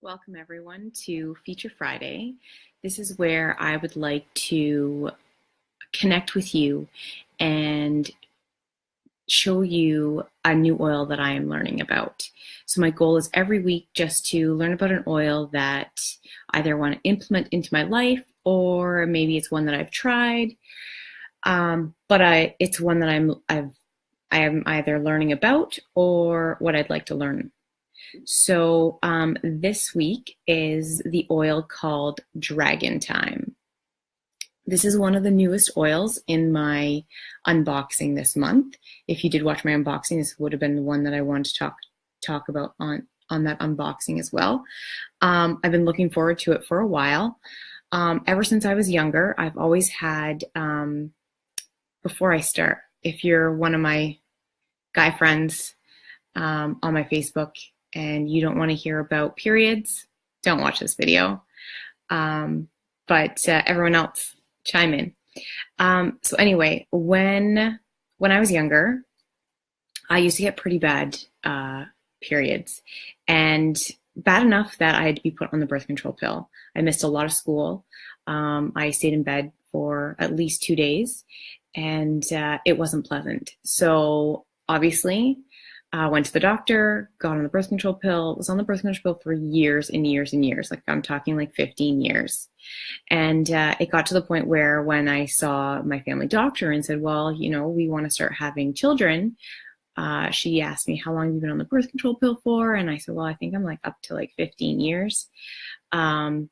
Welcome everyone to Feature Friday. This is where I would like to connect with you and show you a new oil that I am learning about. So my goal is every week just to learn about an oil that I either want to implement into my life, or maybe it's one that I've tried, but it's one that I am either learning about or what I'd like to learn. So this week is the oil called Dragon Time. This is one of the newest oils in my unboxing this month. If you did watch my unboxing, this would have been the one that I wanted to talk about on that unboxing as well. I've been looking forward to it for a while. Ever since I was younger, I've always had, before I start, if you're one of my guy friends on my Facebook, and you don't want to hear about periods, don't watch this video. But everyone else, chime in. So anyway, when I was younger, I used to get pretty bad periods, and bad enough that I had to be put on the birth control pill. I missed a lot of school. I stayed in bed for at least 2 days, and it wasn't pleasant. So obviously, went to the doctor, got on the birth control pill, was on the birth control pill for years and years and years. Like I'm talking like 15 years. And it got to the point where when I saw my family doctor and said, well, we want to start having children, she asked me, how long have you been on the birth control pill for? And I said, well, I think I'm like up to like 15 years. Maybe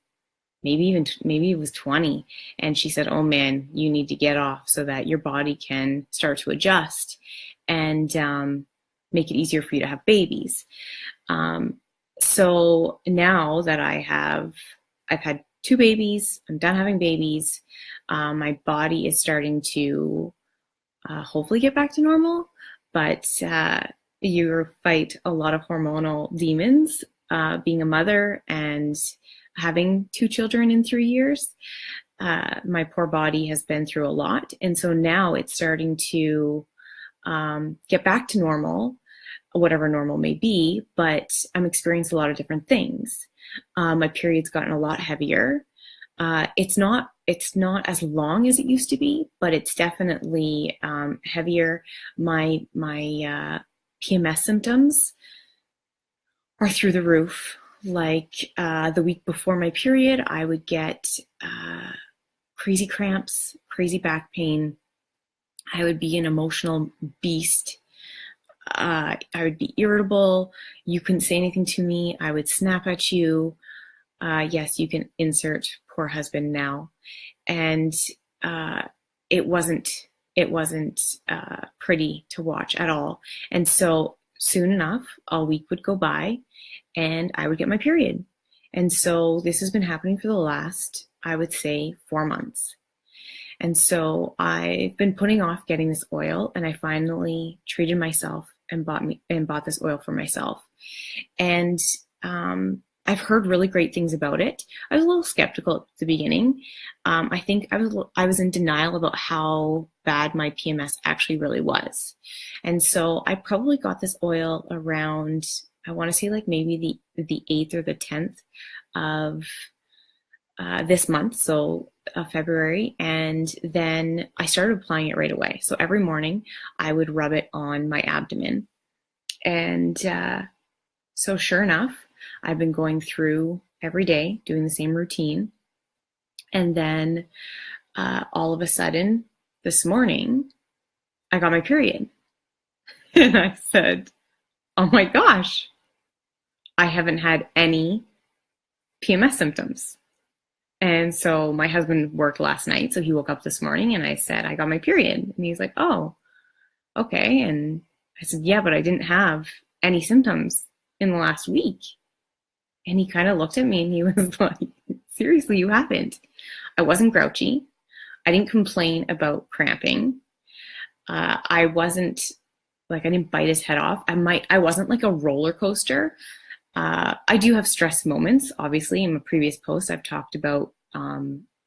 it was 20. And she said, oh man, you need to get off so that your body can start to adjust and make it easier for you to have babies. So now that I've had 2 babies, I'm done having babies, my body is starting to hopefully get back to normal, but you fight a lot of hormonal demons being a mother and having 2 children in 3 years. My poor body has been through a lot, and so now it's starting to get back to normal, whatever normal may be, but I'm experiencing a lot of different things. My period's gotten a lot heavier. It's not as long as it used to be, but it's definitely heavier. My PMS symptoms are through the roof. Like the week before my period, I would get crazy cramps, crazy back pain. I would be an emotional beast. I would be irritable. You couldn't say anything to me. I would snap at you. Yes, you can insert poor husband now. And it wasn't pretty to watch at all. And so soon enough, a week would go by and I would get my period. And so this has been happening for the last, I would say, 4 months. And so I've been putting off getting this oil, and I finally treated myself and bought this oil for myself. And I've heard really great things about it. I was a little skeptical at the beginning. I think I was in denial about how bad my PMS actually really was. And so I probably got this oil around, I want to say like maybe the 8th or the 10th of this month, so February, and then I started applying it right away. So every morning I would rub it on my abdomen, and so sure enough, I've been going through every day doing the same routine, and then all of a sudden this morning I got my period. And I said, oh my gosh, I haven't had any PMS symptoms. And so my husband worked last night, so he woke up this morning and I said, I got my period. And he's like, oh, okay. And I said, yeah, but I didn't have any symptoms in the last week. And he kind of looked at me and he was like, seriously, you haven't. I wasn't grouchy. I didn't complain about cramping. I didn't bite his head off. I wasn't like a roller coaster. I do have stress moments. Obviously, in my previous post, I've talked about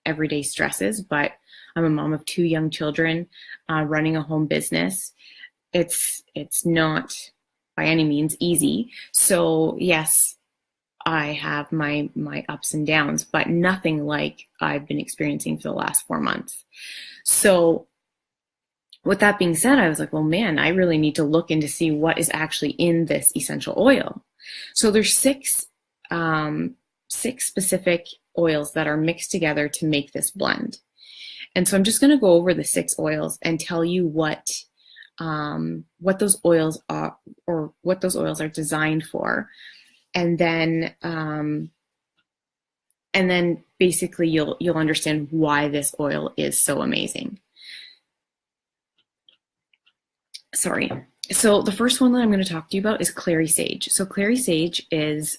everyday stresses, but I'm a mom of 2 young children, running a home business. It's not by any means easy. So yes, I have my ups and downs, but nothing like I've been experiencing for the last 4 months. So with that being said, I was like, well, man, I really need to look into see what is actually in this essential oil. So there's six specific oils that are mixed together to make this blend. And so I'm just going to go over the 6 oils and tell you what those oils are, or what those oils are designed for, and then basically you'll understand why this oil is so amazing. Sorry. So the first one that I'm going to talk to you about is clary sage. So clary sage is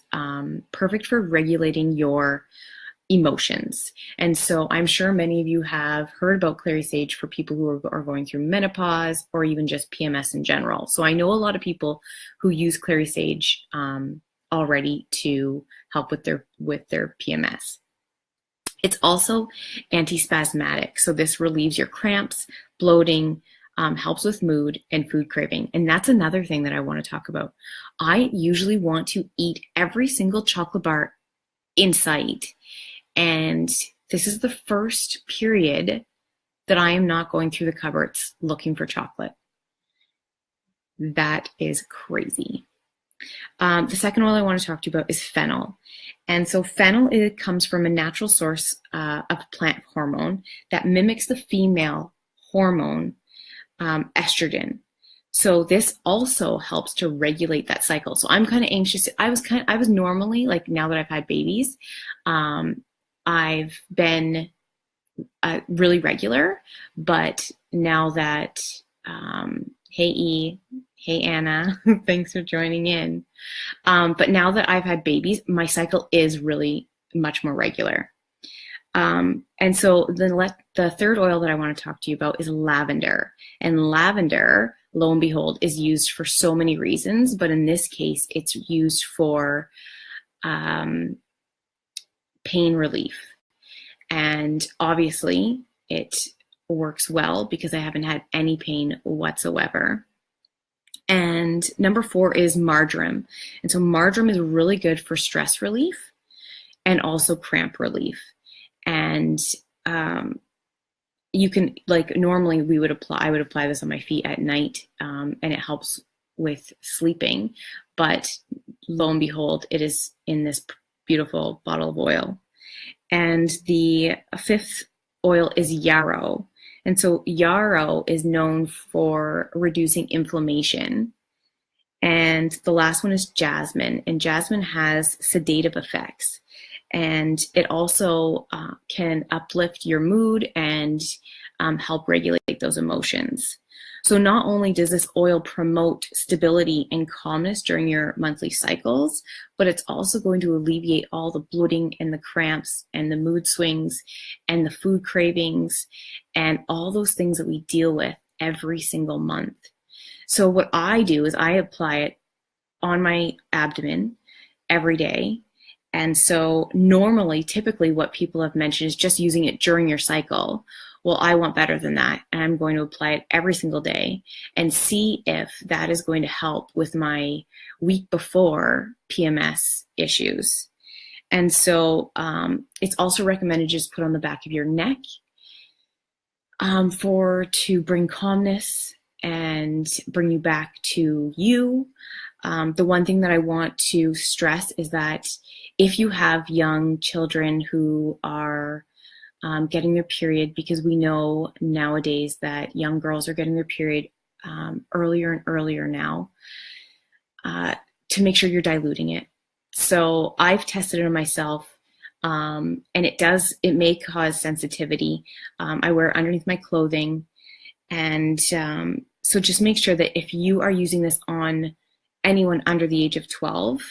perfect for regulating your emotions. And so I'm sure many of you have heard about clary sage for people who are going through menopause or even just PMS in general. So I know a lot of people who use clary sage already to help with their PMS. It's also antispasmodic. So this relieves your cramps, bloating, helps with mood and food craving. And that's another thing that I want to talk about. I usually want to eat every single chocolate bar in sight. And this is the first period that I am not going through the cupboards looking for chocolate. That is crazy. The second oil I want to talk to you about is fennel. And so fennel, it comes from a natural source of plant hormone that mimics the female hormone estrogen. So this also helps to regulate that cycle. So I'm kind of anxious. I was normally, like, now that I've had babies, I've been really regular, but now that, hey E, hey Anna, thanks for joining in. But now that I've had babies, my cycle is really much more regular. And so the third oil that I want to talk to you about is lavender. And lavender, lo and behold, is used for so many reasons, but in this case, it's used for pain relief. And obviously, it works well because I haven't had any pain whatsoever. And number 4 is marjoram. And so marjoram is really good for stress relief and also cramp relief. And you can, like, normally I would apply this on my feet at night, and it helps with sleeping. But lo and behold, it is in this beautiful bottle of oil. And the 5th oil is yarrow. And so yarrow is known for reducing inflammation. And the last one is jasmine. And jasmine has sedative effects. And it also can uplift your mood and help regulate those emotions. So not only does this oil promote stability and calmness during your monthly cycles, but it's also going to alleviate all the bloating and the cramps and the mood swings and the food cravings and all those things that we deal with every single month. So what I do is I apply it on my abdomen every day. And so normally, typically what people have mentioned is just using it during your cycle. Well, I want better than that. And I'm going to apply it every single day and see if that is going to help with my week before PMS issues. And so it's also recommended just put on the back of your neck to bring calmness and bring you back to you. The one thing that I want to stress is that if you have young children who are getting their period, because we know nowadays that young girls are getting their period earlier and earlier now, to make sure you're diluting it. So I've tested it on myself, and it may cause sensitivity. I wear it underneath my clothing. And so just make sure that if you are using this on anyone under the age of 12,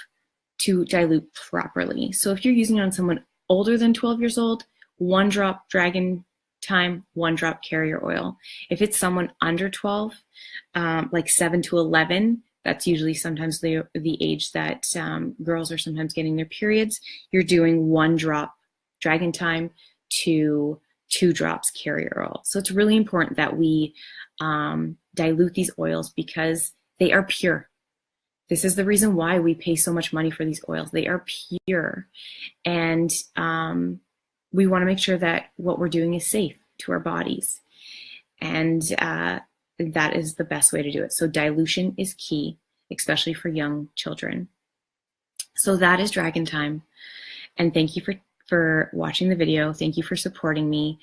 to dilute properly. So if you're using it on someone older than 12 years old, 1 drop Dragon Time, 1 drop carrier oil. If it's someone under 12, like 7 to 11, that's usually sometimes the age that girls are sometimes getting their periods, you're doing 1 drop Dragon Time to 2 drops carrier oil. So it's really important that we dilute these oils because they are pure. This is the reason why we pay so much money for these oils. They are pure. And we want to make sure that what we're doing is safe to our bodies. And that is the best way to do it. So dilution is key, especially for young children. So that is Dragon Time. And thank you for watching the video. Thank you for supporting me.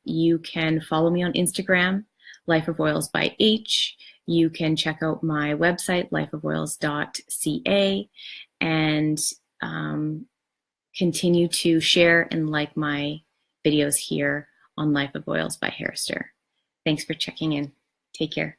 You can follow me on Instagram, Life of Oils by H. You can check out my website, lifeofoils.ca, and continue to share and like my videos here on Life of Oils by Harister. Thanks for checking in. Take care.